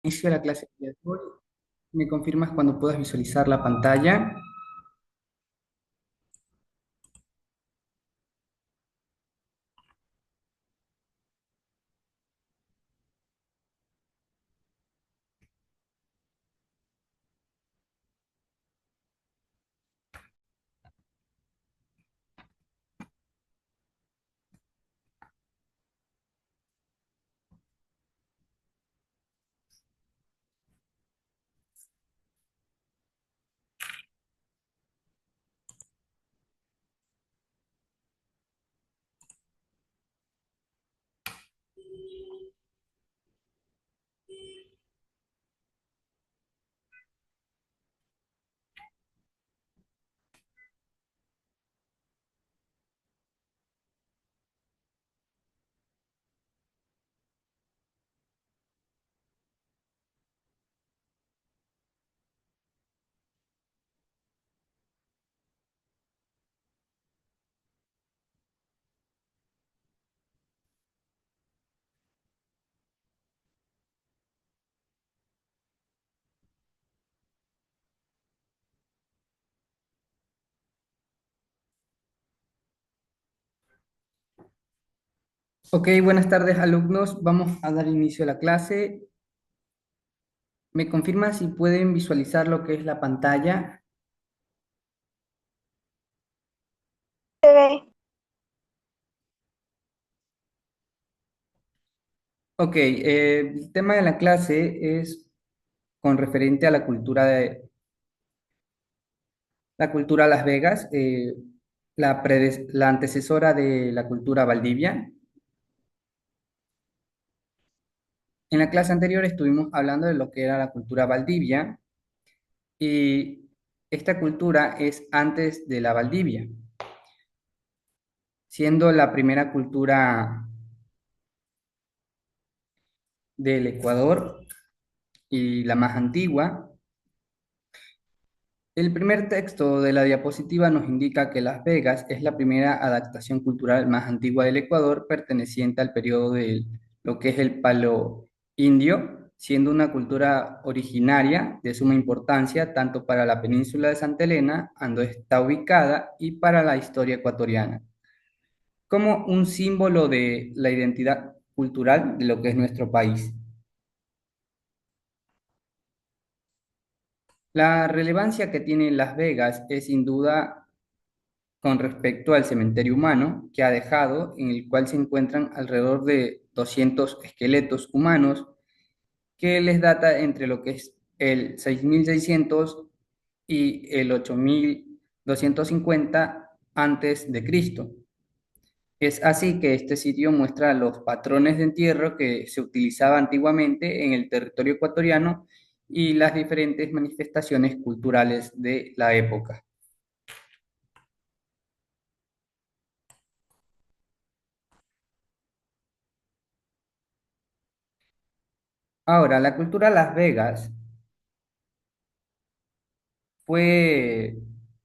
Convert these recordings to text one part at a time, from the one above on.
Inicio de la clase de hoy. ¿Me confirmas cuando puedas visualizar la pantalla? Ok, buenas tardes alumnos. Vamos a dar inicio a la clase. ¿Me confirman si pueden visualizar lo que es la pantalla? Se ve. Ok, el tema de la clase es con referente a la cultura Las Vegas, la antecesora de la cultura Valdivia. En la clase anterior estuvimos hablando de lo que era la cultura Valdivia y esta cultura es antes de la Valdivia, siendo la primera cultura del Ecuador y la más antigua. El primer texto de la diapositiva nos indica que Las Vegas es la primera adaptación cultural más antigua del Ecuador, perteneciente al periodo de lo que es el Palo Indio, siendo una cultura originaria de suma importancia tanto para la península de Santa Elena, donde está ubicada, y para la historia ecuatoriana, como un símbolo de la identidad cultural de lo que es nuestro país. La relevancia que tiene Las Vegas es sin duda con respecto al cementerio humano que ha dejado, en el cual se encuentran alrededor de 200 esqueletos humanos que les data entre lo que es el 6600 y el 8250 antes de Cristo. Es así que este sitio muestra los patrones de entierro que se utilizaba antiguamente en el territorio ecuatoriano y las diferentes manifestaciones culturales de la época. Ahora, la cultura Las Vegas fue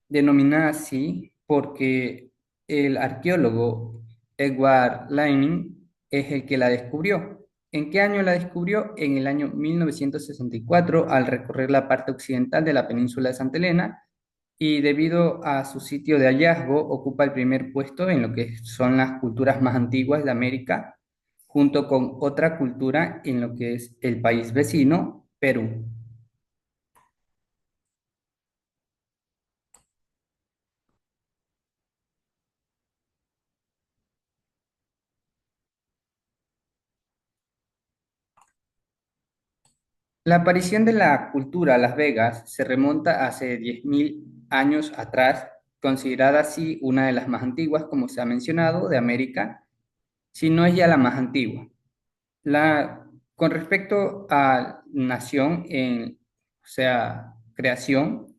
denominada así porque el arqueólogo Edward Laing es el que la descubrió. ¿En qué año la descubrió? En el año 1964, al recorrer la parte occidental de la península de Santa Elena, y debido a su sitio de hallazgo ocupa el primer puesto en lo que son las culturas más antiguas de América, junto con otra cultura en lo que es el país vecino, Perú. La aparición de la cultura Las Vegas se remonta hace 10.000 años atrás, considerada así una de las más antiguas, como se ha mencionado, de América, si no es ya la más antigua. Con respecto a nación, o sea, creación,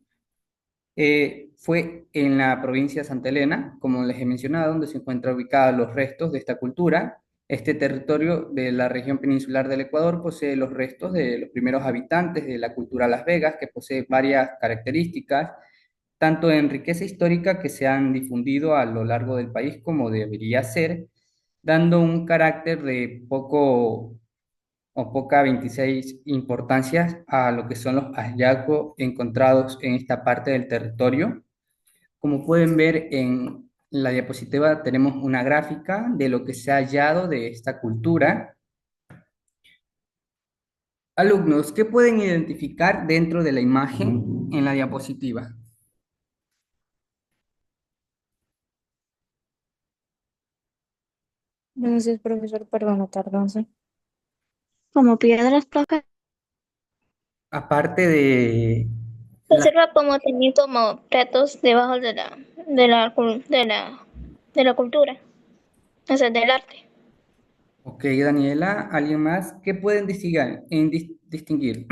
fue en la provincia de Santa Elena, como les he mencionado, donde se encuentran ubicados los restos de esta cultura. Este territorio de la región peninsular del Ecuador posee los restos de los primeros habitantes de la cultura Las Vegas, que posee varias características, tanto en riqueza histórica que se han difundido a lo largo del país como debería ser, dando un carácter de poco o poca 26 importancia a lo que son los hallazgos encontrados en esta parte del territorio. Como pueden ver en la diapositiva, tenemos una gráfica de lo que se ha hallado de esta cultura. Alumnos, ¿qué pueden identificar dentro de la imagen en la diapositiva? Gracias, profesor, por la tardanza. Como piedras, profe. Aparte de la... Observa como tenía como platos debajo de la cultura, o sea, del arte. Ok, Daniela, ¿alguien más? ¿Qué pueden distinguir? Distinguir?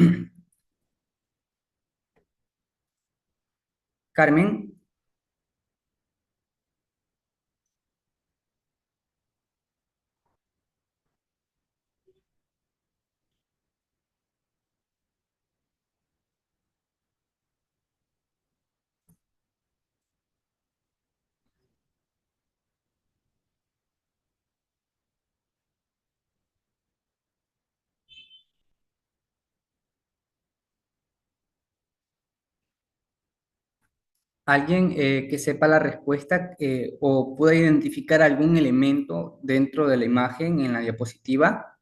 Carmen. ¿Alguien que sepa la respuesta o pueda identificar algún elemento dentro de la imagen en la diapositiva?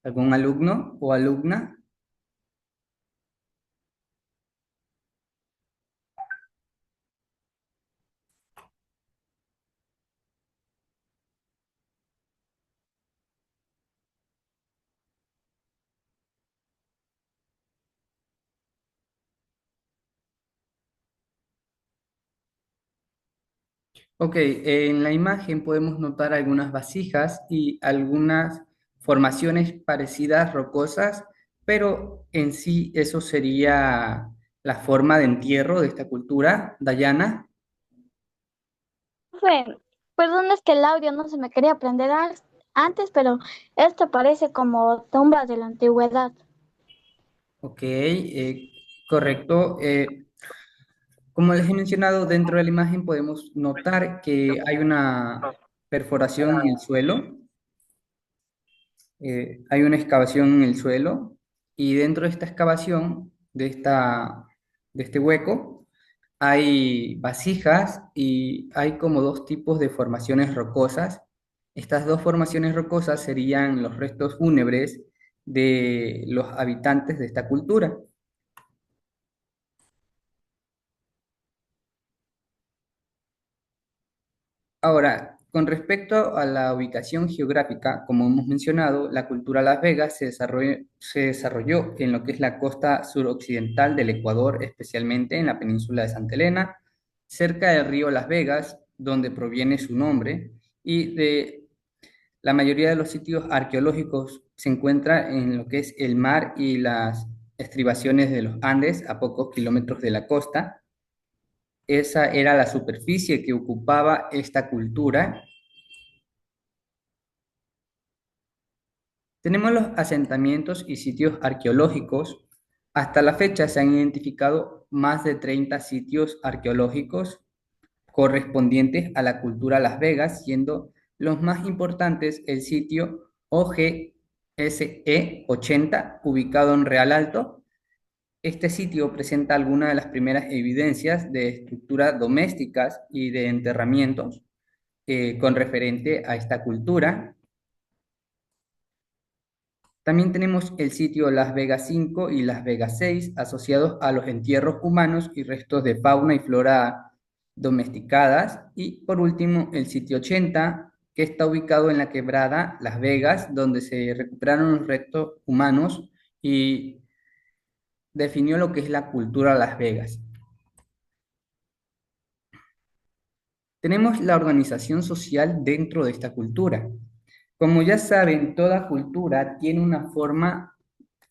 ¿Algún alumno o alumna? Ok, en la imagen podemos notar algunas vasijas y algunas formaciones parecidas rocosas, pero en sí eso sería la forma de entierro de esta cultura, Dayana. Profe, perdón, es que el audio no se me quería prender antes, pero esto parece como tumbas de la antigüedad. Ok, correcto. Como les he mencionado, dentro de la imagen podemos notar que hay una perforación en el suelo, hay una excavación en el suelo, y dentro de esta excavación, de este hueco, hay vasijas y hay como dos tipos de formaciones rocosas. Estas dos formaciones rocosas serían los restos fúnebres de los habitantes de esta cultura. Ahora, con respecto a la ubicación geográfica, como hemos mencionado, la cultura Las Vegas se desarrolló en lo que es la costa suroccidental del Ecuador, especialmente en la península de Santa Elena, cerca del río Las Vegas, donde proviene su nombre, y de la mayoría de los sitios arqueológicos se encuentra en lo que es el mar y las estribaciones de los Andes a pocos kilómetros de la costa. Esa era la superficie que ocupaba esta cultura. Tenemos los asentamientos y sitios arqueológicos. Hasta la fecha se han identificado más de 30 sitios arqueológicos correspondientes a la cultura Las Vegas, siendo los más importantes el sitio OGSE 80, ubicado en Real Alto. Este sitio presenta algunas de las primeras evidencias de estructuras domésticas y de enterramientos con referente a esta cultura. También tenemos el sitio Las Vegas 5 y Las Vegas 6 asociados a los entierros humanos y restos de fauna y flora domesticadas. Y por último, el sitio 80, que está ubicado en la quebrada Las Vegas, donde se recuperaron los restos humanos y definió lo que es la cultura Las Vegas. Tenemos la organización social dentro de esta cultura. Como ya saben, toda cultura tiene una forma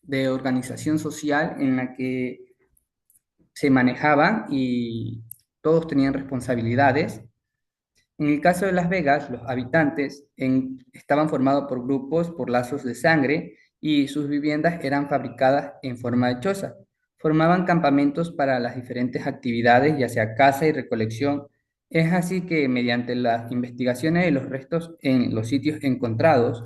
de organización social en la que se manejaban y todos tenían responsabilidades. En el caso de Las Vegas, los habitantes estaban formados por grupos, por lazos de sangre, y sus viviendas eran fabricadas en forma de choza. Formaban campamentos para las diferentes actividades, ya sea caza y recolección. Es así que mediante las investigaciones de los restos en los sitios encontrados,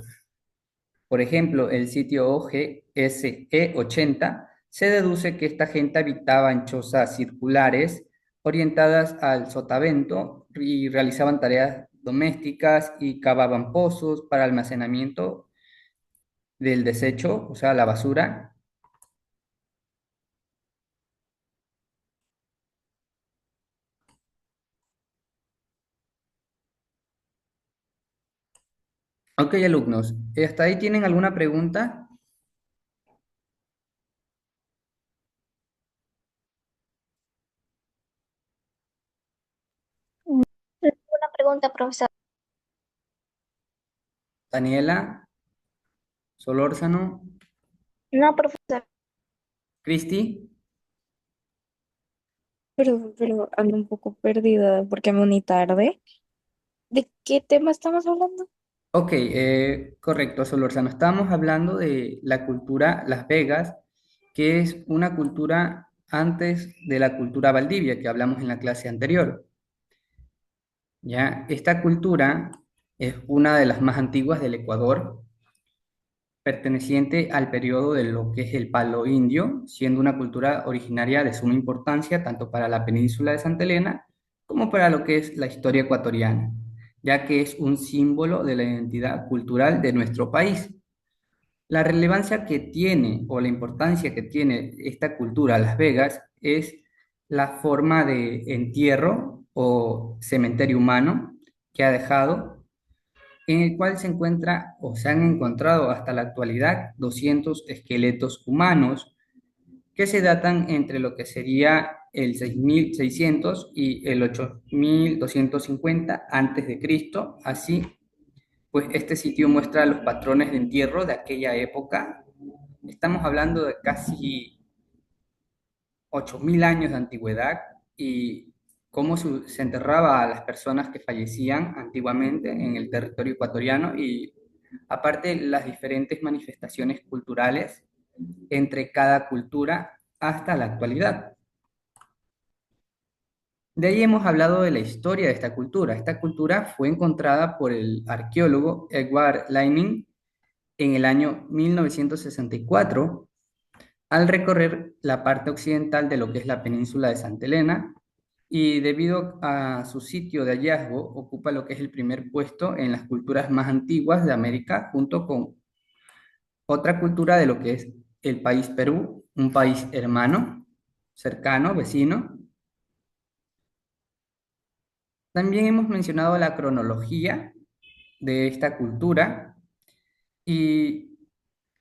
Por ejemplo, el sitio OGSE80 se deduce que esta gente habitaba en chozas circulares orientadas al sotavento y realizaban tareas domésticas y cavaban pozos para almacenamiento del desecho, o sea, la basura. Ok, alumnos, ¿hasta ahí tienen alguna pregunta? Una pregunta, profesor. Daniela, Solórzano, No, profesor. Cristi. Pero ando un poco perdida porque me uní tarde. ¿De qué tema estamos hablando? Ok, correcto, Solórzano. Estábamos hablando de la cultura Las Vegas, que es una cultura antes de la cultura Valdivia, que hablamos en la clase anterior. ¿Ya? Esta cultura es una de las más antiguas del Ecuador, perteneciente al periodo de lo que es el Palo Indio, siendo una cultura originaria de suma importancia tanto para la península de Santa Elena como para lo que es la historia ecuatoriana, ya que es un símbolo de la identidad cultural de nuestro país. La relevancia que tiene o la importancia que tiene esta cultura Las Vegas es la forma de entierro o cementerio humano que ha dejado, en el cual se encuentra o se han encontrado hasta la actualidad 200 esqueletos humanos que se datan entre lo que sería el 6600 y el 8250 antes de Cristo. Así, pues este sitio muestra los patrones de entierro de aquella época. Estamos hablando de casi 8000 años de antigüedad y cómo se enterraba a las personas que fallecían antiguamente en el territorio ecuatoriano y aparte las diferentes manifestaciones culturales entre cada cultura hasta la actualidad. De ahí hemos hablado de la historia de esta cultura. Esta cultura fue encontrada por el arqueólogo Edward Laing en el año 1964 al recorrer la parte occidental de lo que es la península de Santa Elena y debido a su sitio de hallazgo ocupa lo que es el primer puesto en las culturas más antiguas de América junto con otra cultura de lo que es el país Perú, un país hermano, cercano, vecino. También hemos mencionado la cronología de esta cultura y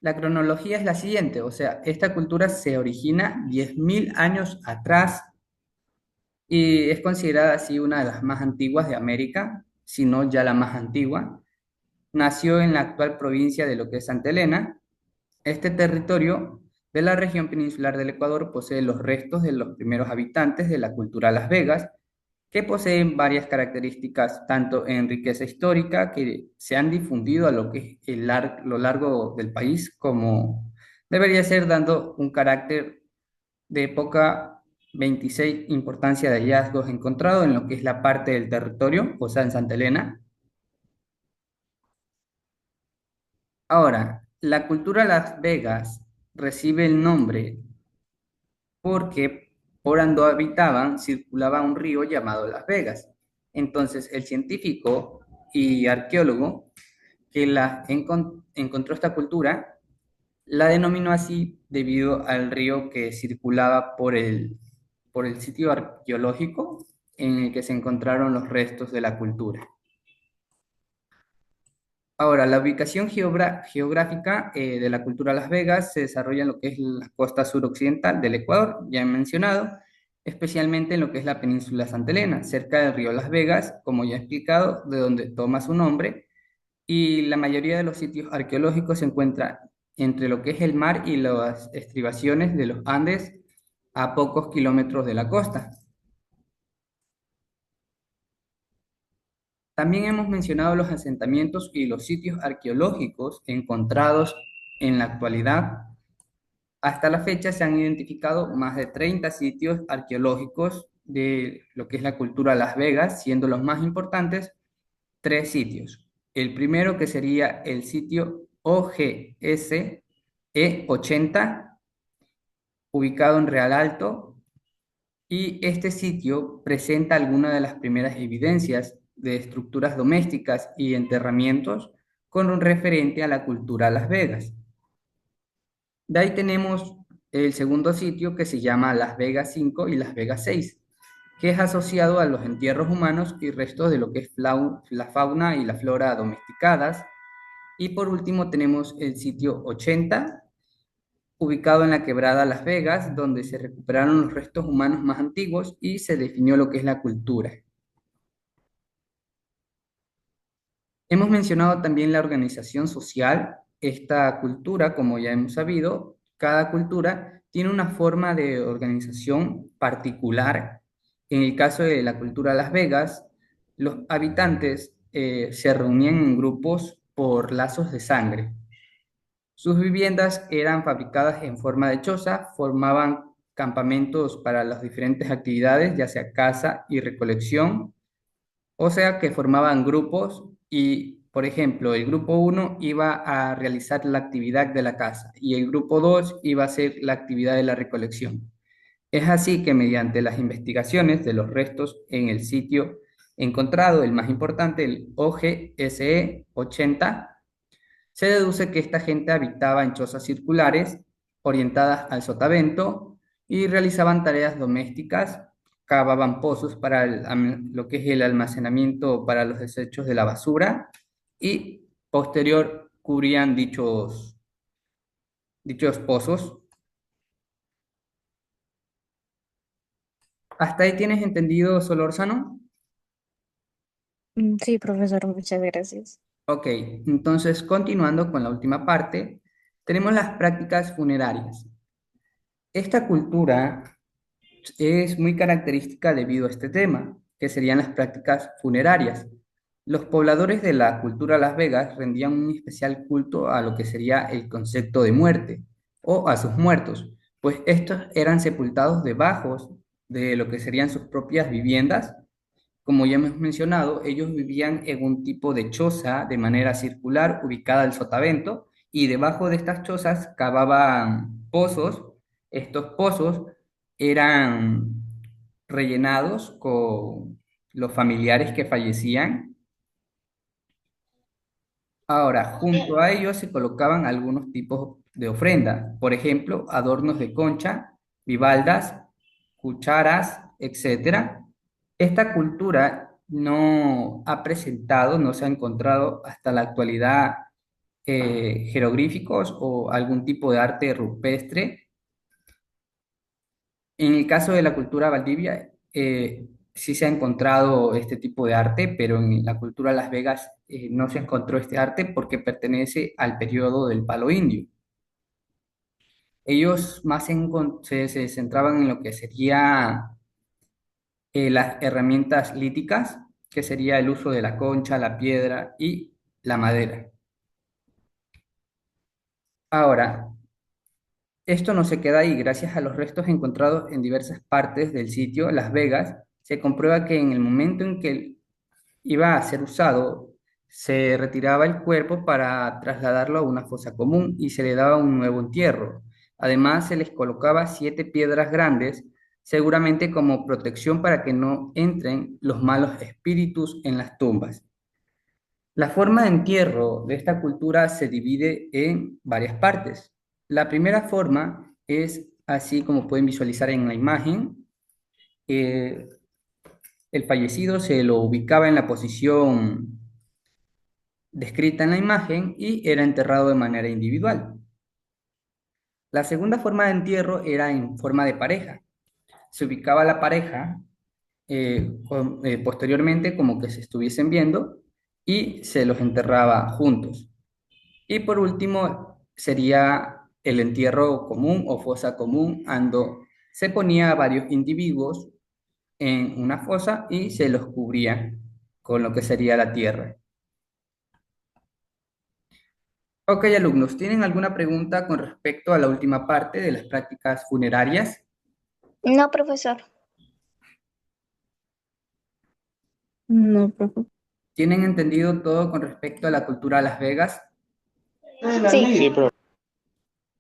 la cronología es la siguiente, o sea, esta cultura se origina 10.000 años atrás y es considerada así una de las más antiguas de América, si no ya la más antigua. Nació en la actual provincia de lo que es Santa Elena. Este territorio de la región peninsular del Ecuador posee los restos de los primeros habitantes de la cultura Las Vegas, que poseen varias características, tanto en riqueza histórica, que se han difundido a lo que es lo largo del país, como debería ser dando un carácter de época 26 importancia de hallazgos encontrados en lo que es la parte del territorio, o sea, en Santa Elena. Ahora, la cultura Las Vegas recibe el nombre porque por donde habitaban circulaba un río llamado Las Vegas. Entonces, el científico y arqueólogo que encontró esta cultura la denominó así debido al río que circulaba por el sitio arqueológico en el que se encontraron los restos de la cultura. Ahora, la ubicación geográfica de la cultura Las Vegas se desarrolla en lo que es la costa suroccidental del Ecuador, ya he mencionado, especialmente en lo que es la península Santa Elena, cerca del río Las Vegas, como ya he explicado, de donde toma su nombre, y la mayoría de los sitios arqueológicos se encuentran entre lo que es el mar y las estribaciones de los Andes a pocos kilómetros de la costa. También hemos mencionado los asentamientos y los sitios arqueológicos encontrados en la actualidad. Hasta la fecha se han identificado más de 30 sitios arqueológicos de lo que es la cultura Las Vegas, siendo los más importantes tres sitios. El primero que sería el sitio OGSE80, ubicado en Real Alto, y este sitio presenta algunas de las primeras evidencias de estructuras domésticas y enterramientos con un referente a la cultura Las Vegas. De ahí tenemos el segundo sitio que se llama Las Vegas 5 y Las Vegas 6, que es asociado a los entierros humanos y restos de lo que es la fauna y la flora domesticadas. Y por último tenemos el sitio 80, ubicado en la quebrada Las Vegas, donde se recuperaron los restos humanos más antiguos y se definió lo que es la cultura. Hemos mencionado también la organización social. Esta cultura, como ya hemos sabido, cada cultura tiene una forma de organización particular. En el caso de la cultura Las Vegas, los habitantes se reunían en grupos por lazos de sangre. Sus viviendas eran fabricadas en forma de choza, formaban campamentos para las diferentes actividades, ya sea caza y recolección, o sea que formaban grupos y, por ejemplo, el grupo uno iba a realizar la actividad de la caza y el grupo 2 iba a hacer la actividad de la recolección. Es así que mediante las investigaciones de los restos en el sitio encontrado, el más importante, el OGSE 80, se deduce que esta gente habitaba en chozas circulares orientadas al sotavento y realizaban tareas domésticas, cavaban pozos para lo que es el almacenamiento para los desechos de la basura y posterior cubrían dichos pozos. ¿Hasta ahí tienes entendido, Solórzano? Sí, profesor, muchas gracias. Ok, entonces continuando con la última parte, tenemos las prácticas funerarias. Esta cultura es muy característica debido a este tema, que serían las prácticas funerarias. Los pobladores de la cultura Las Vegas rendían un especial culto a lo que sería el concepto de muerte o a sus muertos, pues estos eran sepultados debajo de lo que serían sus propias viviendas. Como ya hemos mencionado, ellos vivían en un tipo de choza de manera circular ubicada al sotavento y debajo de estas chozas cavaban pozos. Estos pozos eran rellenados con los familiares que fallecían. Ahora, junto a ellos se colocaban algunos tipos de ofrenda, por ejemplo, adornos de concha, bivaldas, cucharas, etcétera. Esta cultura no ha presentado, no se ha encontrado hasta la actualidad jeroglíficos o algún tipo de arte rupestre. En el caso de la cultura Valdivia, sí se ha encontrado este tipo de arte, pero en la cultura Las Vegas no se encontró este arte porque pertenece al periodo del Palo Indio. Ellos más se centraban en lo que sería las herramientas líticas, que sería el uso de la concha, la piedra y la madera. Ahora, esto no se queda ahí. Gracias a los restos encontrados en diversas partes del sitio, Las Vegas, se comprueba que en el momento en que iba a ser usado, se retiraba el cuerpo para trasladarlo a una fosa común y se le daba un nuevo entierro. Además, se les colocaba 7 piedras grandes, seguramente como protección para que no entren los malos espíritus en las tumbas. La forma de entierro de esta cultura se divide en varias partes. La primera forma es así como pueden visualizar en la imagen. eh, el fallecido se lo ubicaba en la posición descrita en la imagen y era enterrado de manera individual. La segunda forma de entierro era en forma de pareja. Se ubicaba la pareja posteriormente como que se estuviesen viendo y se los enterraba juntos. Y por último sería el entierro común o fosa común, ando se ponía a varios individuos en una fosa y se los cubría con lo que sería la tierra. Ok, alumnos, ¿tienen alguna pregunta con respecto a la última parte de las prácticas funerarias? No, profesor. No, profe. ¿Tienen entendido todo con respecto a la cultura Las Vegas? Sí, Sí, pero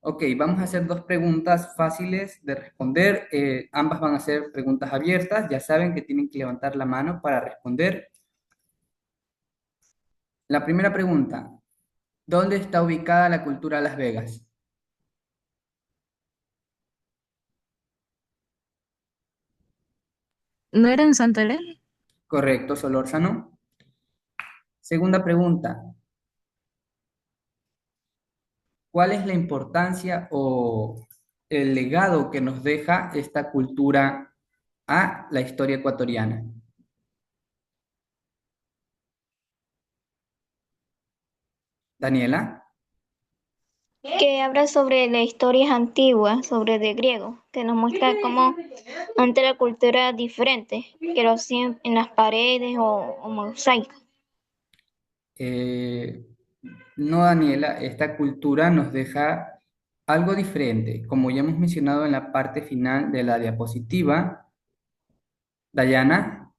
Ok, vamos a hacer dos preguntas fáciles de responder. Ambas van a ser preguntas abiertas. Ya saben que tienen que levantar la mano para responder. La primera pregunta, ¿dónde está ubicada la cultura Las Vegas? ¿no era en Santa Elena? Correcto, Solórzano. Segunda pregunta, ¿cuál es la importancia o el legado que nos deja esta cultura a la historia ecuatoriana? Daniela. Que habla sobre las historias antiguas, sobre de griego, que nos muestra cómo antes la cultura era diferente, que lo hacían en las paredes o mosaicos. Eh, no, Daniela, esta cultura nos deja algo diferente. Como ya hemos mencionado en la parte final de la diapositiva, Dayana,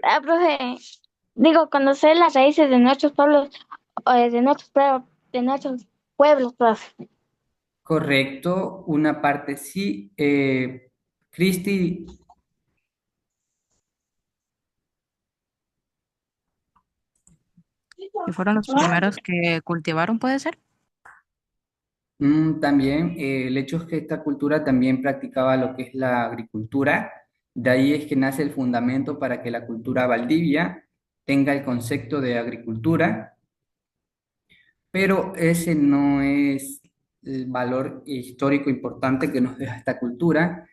Ah, profe, digo, conocer las raíces de nuestros pueblos, de nuestros pueblos, profe. correcto, una parte sí. Cristi, Que fueron los primeros que cultivaron, ¿puede ser? también el hecho es que esta cultura también practicaba lo que es la agricultura. De ahí es que nace el fundamento para que la cultura valdivia tenga el concepto de agricultura, pero ese no es el valor histórico importante que nos deja esta cultura.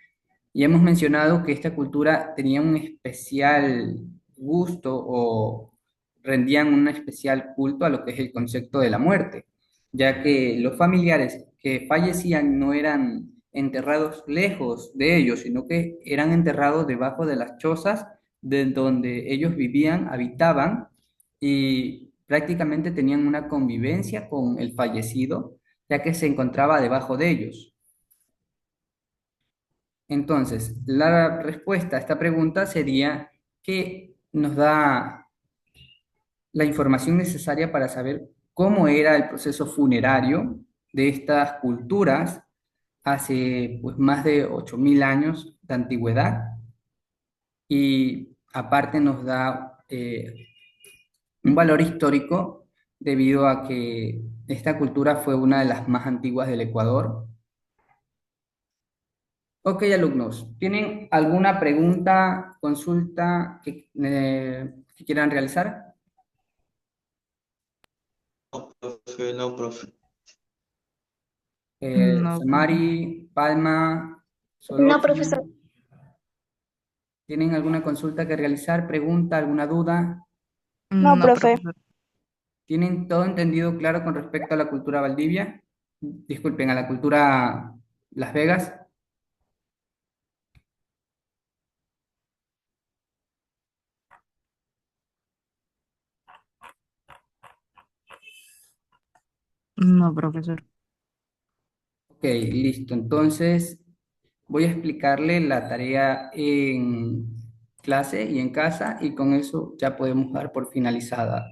Y hemos mencionado que esta cultura tenía un especial gusto o rendían un especial culto a lo que es el concepto de la muerte, ya que los familiares que fallecían no eran enterrados lejos de ellos, sino que eran enterrados debajo de las chozas de donde ellos vivían, habitaban y prácticamente tenían una convivencia con el fallecido, ya que se encontraba debajo de ellos. Entonces, la respuesta a esta pregunta sería que nos da la información necesaria para saber cómo era el proceso funerario de estas culturas hace pues, más de 8.000 años de antigüedad y aparte nos da un valor histórico debido a que esta cultura fue una de las más antiguas del Ecuador. Ok, alumnos, ¿tienen alguna pregunta, consulta que quieran realizar? profe, no, profe. No, profe. Samari, Palma, No, Solórzano, profesor. ¿tienen alguna consulta que realizar, pregunta, alguna duda? No, No, profe. profesor. ¿Tienen todo entendido claro con respecto a la cultura Valdivia? Disculpen, a la cultura Las Vegas. No, profesor. Ok, listo. Entonces, voy a explicarle la tarea en clase y en casa y con eso ya podemos dar por finalizada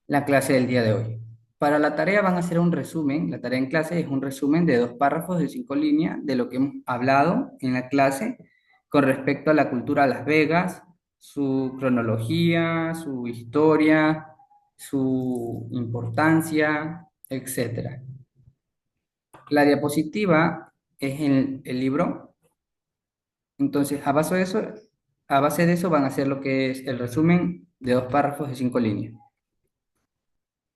la clase del día de hoy. Para la tarea van a hacer un resumen. La tarea en clase es un resumen de 2 párrafos de 5 líneas de lo que hemos hablado en la clase con respecto a la cultura de Las Vegas, su cronología, su historia, su importancia, etcétera. La diapositiva es el libro. Entonces, a base de eso van a hacer lo que es el resumen de 2 párrafos de 5 líneas.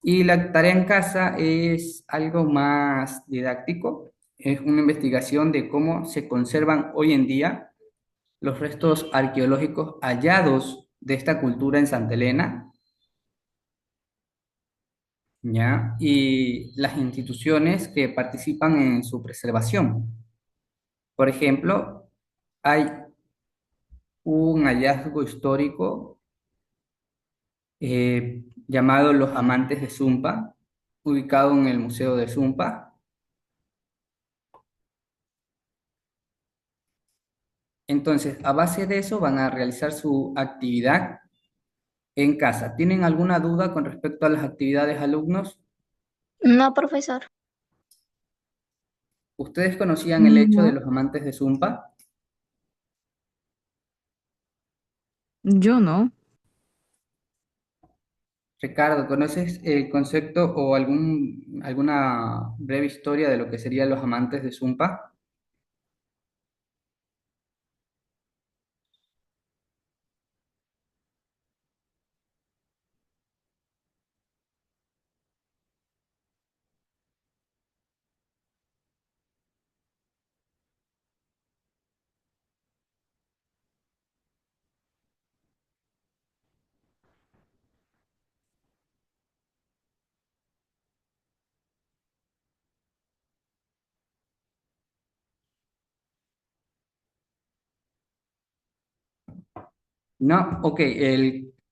Y la tarea en casa es algo más didáctico, es una investigación de cómo se conservan hoy en día los restos arqueológicos hallados de esta cultura en Santa Elena, ¿ya? Y las instituciones que participan en su preservación. Por ejemplo, hay un hallazgo histórico llamado Los Amantes de Sumpa, ubicado en el Museo de Sumpa. Entonces, a base de eso van a realizar su actividad en casa. ¿Tienen alguna duda con respecto a las actividades, alumnos? No, profesor. ¿Ustedes conocían el hecho de No, los amantes de Zumpa? yo no. Ricardo, ¿conoces el concepto o alguna breve historia de lo que serían los amantes de Zumpa? No, ok.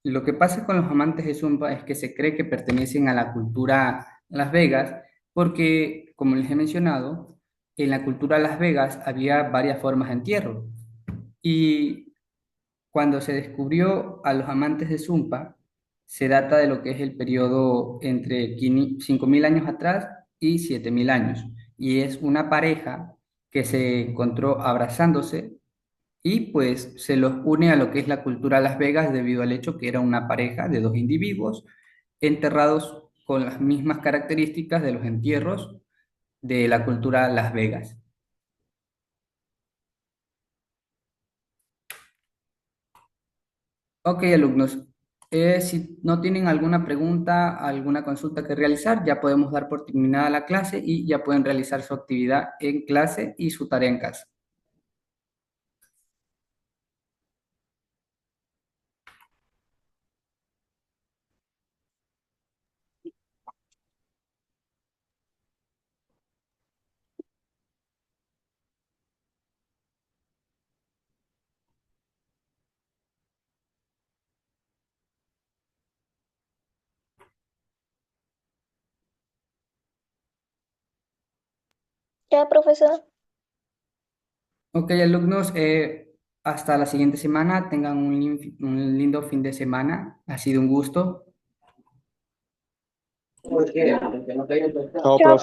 Lo que pasa con los amantes de Zumba es que se cree que pertenecen a la cultura Las Vegas, porque, como les he mencionado, en la cultura Las Vegas había varias formas de entierro. Y cuando se descubrió a los amantes de Zumpa, se data de lo que es el periodo entre 5.000 años atrás y 7.000 años. Y es una pareja que se encontró abrazándose y pues se los une a lo que es la cultura Las Vegas debido al hecho que era una pareja de dos individuos enterrados con las mismas características de los entierros de la cultura Las Vegas. Ok, alumnos, si no tienen alguna pregunta, alguna consulta que realizar, ya podemos dar por terminada la clase y ya pueden realizar su actividad en clase y su tarea en casa. Ya, profesor. Ok, alumnos, hasta la siguiente semana. Tengan un lindo fin de semana. Ha sido un gusto. Chao, Chao, profe.